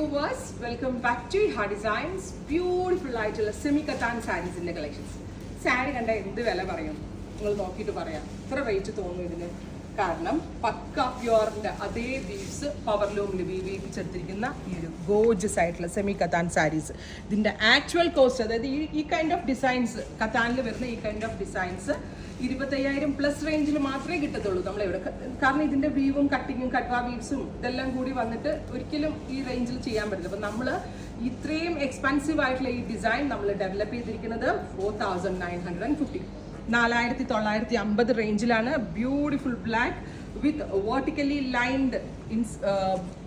viewers, welcome back to Iha Designs. Beautiful ആയിട്ടുള്ള semi കത്താൻ സാരീസിന്റെ collections. Sari കണ്ട എന്ത് വില പറയും നിങ്ങൾ നോക്കിയിട്ട് പറയാം. എത്ര റേറ്റ് തോന്നും ഇതിന്? കാരണം പക്ക പ്യുവറിന്റെ അതേ വീവ്സ് പവർലൂമിൽ വീവ് ചെയ്യിപ്പിച്ചെടുത്തിരിക്കുന്ന ഈ ഒരു ഗോർജസ് ആയിട്ടുള്ള സെമി കത്താൻ സാരീസ്. ഇതിന്റെ ആക്ച്വൽ കോസ്റ്റ്, അതായത് ഈ കൈൻഡ് ഓഫ് ഡിസൈൻസ്, കത്താനിൽ വരുന്ന ഈ കൈൻഡ് ഓഫ് ഡിസൈൻസ് 25,000+ റേഞ്ചിൽ മാത്രമേ കിട്ടത്തുള്ളൂ നമ്മളിവിടെ. കാരണം ഇതിന്റെ വീവും കട്ടിങ്ങും കട്ട്വാ വീവ്സും ഇതെല്ലാം കൂടി വന്നിട്ട് ഒരിക്കലും ഈ റേഞ്ചിൽ ചെയ്യാൻ പറ്റില്ല. അപ്പം നമ്മൾ ഇത്രയും എക്സ്പെൻസീവ് ആയിട്ടുള്ള ഈ ഡിസൈൻ നമ്മൾ ഡെവലപ്പ് ചെയ്തിരിക്കുന്നത് 4,950, 4,950 റേഞ്ചിലാണ്. Beautiful black with vertically lined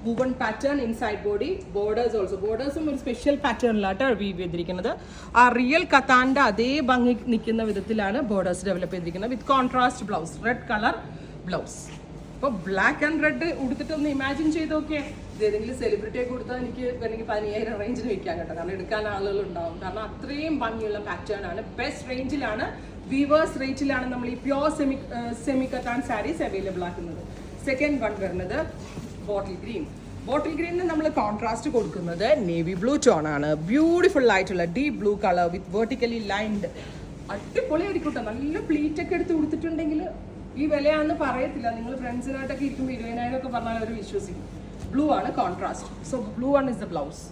woven pattern inside body, borders also. ബോർഡേഴ്സും ഒരു സ്പെഷ്യൽ പാറ്റേണിലാട്ടോ വീവ് ചെയ്തിരിക്കുന്നത്. ആ റിയൽ കത്താൻ്റെ അതേ ഭംഗി നിൽക്കുന്ന വിധത്തിലാണ് ബോർഡേഴ്സ് ഡെവലപ്പ് ചെയ്തിരിക്കുന്നത് വിത്ത് contrast blouse, red colour blouse. ഇപ്പോൾ ബ്ലാക്ക് ആൻഡ് റെഡ് ഉടുത്തിട്ടൊന്ന് ഇമാജിൻ ചെയ്ത് നോക്കിയേ. ഇത് ഏതെങ്കിലും സെലിബ്രിറ്റിയൊക്കെ കൊടുത്താൽ എനിക്ക് വേണമെങ്കിൽ 15,000 റേഞ്ചിന് വെക്കാൻ കേട്ടോ. കാരണം എടുക്കാൻ ആളുകൾ ഉണ്ടാവും. കാരണം അത്രയും ഭംഗിയുള്ള പാറ്റേൺ ആണ്. ബെസ്റ്റ് റേഞ്ചിലാണ്, വീവേഴ്സ് റേറ്റിലാണ് നമ്മൾ ഈ പ്യോർ സെമി കത്താൻ സാരീസ് അവൈലബിൾ ആക്കുന്നത്. സെക്കൻഡ് വൺ വരുന്നത് ബോട്ടിൽ ഗ്രീൻ. ബോട്ടിൽ ഗ്രീനിന് നമ്മൾ കോൺട്രാസ്റ്റ് കൊടുക്കുന്നത് നേവി ബ്ലൂ ടോൺ ആണ്. ബ്യൂട്ടിഫുൾ ആയിട്ടുള്ള ഡീപ് ബ്ലൂ കളർ വിത്ത് വെർട്ടിക്കലി ലൈൻഡ്. അടിപൊളിയായിരിക്കും കേട്ടോ. നല്ല പ്ലീറ്റ് ഒക്കെ എടുത്ത് കൊടുത്തിട്ടുണ്ടെങ്കിൽ ഈ വിലയാണെന്ന് പറയത്തില്ല. നിങ്ങൾ ഫ്രണ്ട്സിനായിട്ടൊക്കെ ഇരിക്കുമ്പോൾ 20,000 ഒക്കെ പറഞ്ഞാൽ അവർ വിശ്വസിക്കും. ബ്ലൂ ആണ് contrast. So blue one is the blouse.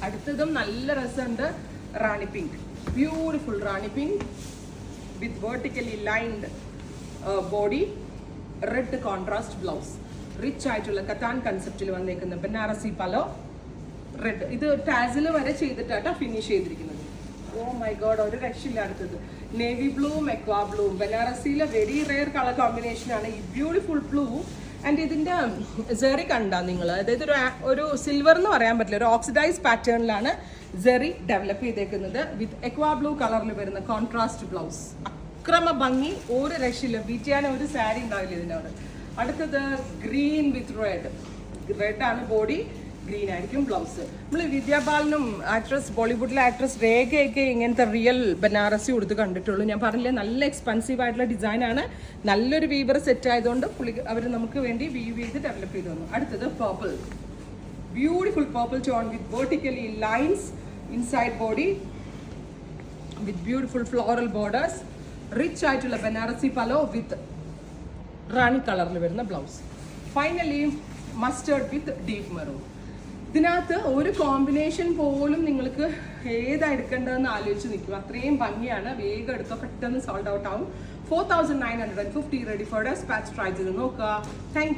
അടുത്തതും നല്ല രസമുണ്ട്, rani pink. Beautiful rani pink with vertically lined body, red contrast blouse. Rich ആയിട്ടുള്ള കത്താൻ കൺസെപ്റ്റിൽ വന്നേക്കുന്ന ബനാറസി പലോ, റെഡ്. ഇത് ടാസിൽ വരെ ചെയ്തിട്ടാണ് ഫിനിഷ് ചെയ്തിരിക്കുന്നത്. ഓ മൈ ഗോഡ്, ഒരു രക്ഷയില്ല. അടുത്തത് നേവി ബ്ലൂവും എക്വാ ബ്ലൂവും. ബനാറസിയിലെ വെരി റെയർ കളർ കോമ്പിനേഷനാണ് ഈ ബ്യൂട്ടിഫുൾ ബ്ലൂ. ആൻഡ് ഇതിൻ്റെ സെറി കണ്ടാ നിങ്ങൾ, അതായത് ഒരു സിൽവർ എന്ന് പറയാൻ പറ്റില്ല, ഒരു ഓക്സിഡൈസ് പാറ്റേണിലാണ് സെറി ഡെവലപ്പ് ചെയ്തേക്കുന്നത് വിത്ത് എക്വാ ബ്ലൂ കളറിൽ വരുന്ന കോൺട്രാസ്റ്റ് ബ്ലൗസ്. അക്രമ ഭംഗി, ഒരു രക്ഷയില്ല. ബീറ്റ് ചെയ്യാൻ ഒരു സാരി ഉണ്ടാവില്ല ഇതിനോട്. അടുത്തത് ഗ്രീൻ വിത്ത് റെഡ്. റെഡ് ആണ് ബോഡി, ഗ്രീൻ ആയിരിക്കും ബ്ലൗസ്. നമ്മൾ വിദ്യാബാലനും ആക്ട്രസ്, ബോളിവുഡിലെ ആക്ട്രസ് രേഖയൊക്കെ ഇങ്ങനത്തെ റിയൽ ബനാറസി കൊടുത്ത് കണ്ടിട്ടുള്ളൂ. ഞാൻ പറഞ്ഞില്ലേ, നല്ല എക്സ്പെൻസീവ് ആയിട്ടുള്ള ഡിസൈനാണ്. നല്ലൊരു വീവർ സെറ്റ് ആയതുകൊണ്ട് അവർ നമുക്ക് വേണ്ടി വീവ് ചെയ്ത് ഡെവലപ്പ് ചെയ്ത് തന്നു. അടുത്തത് purple. Beautiful purple tone with vertically lines inside body with beautiful floral borders. Rich ആയിട്ടുള്ള ബനാറസി പലോ വിത്ത് റാണി കളറിൽ വരുന്ന ബ്ലൗസ്. ഫൈനലി മസ്റ്റേർഡ് വിത്ത് ഡീപ് മെറൂൺ. ഇതിനകത്ത് ഒരു കോമ്പിനേഷൻ പോലും നിങ്ങൾക്ക് ഏതാ എടുക്കേണ്ടതെന്ന് ആലോചിച്ച് നിൽക്കും. അത്രയും ഭംഗിയാണ്. വേഗം എടുത്തോ, പെട്ടെന്ന് സോൾഡ് ഔട്ട് ആവും. 4,950 റെഡി ഫോർ ഡെസ്പാച്ച്. ട്രൈ ചെയ്ത് നോക്കുക. താങ്ക്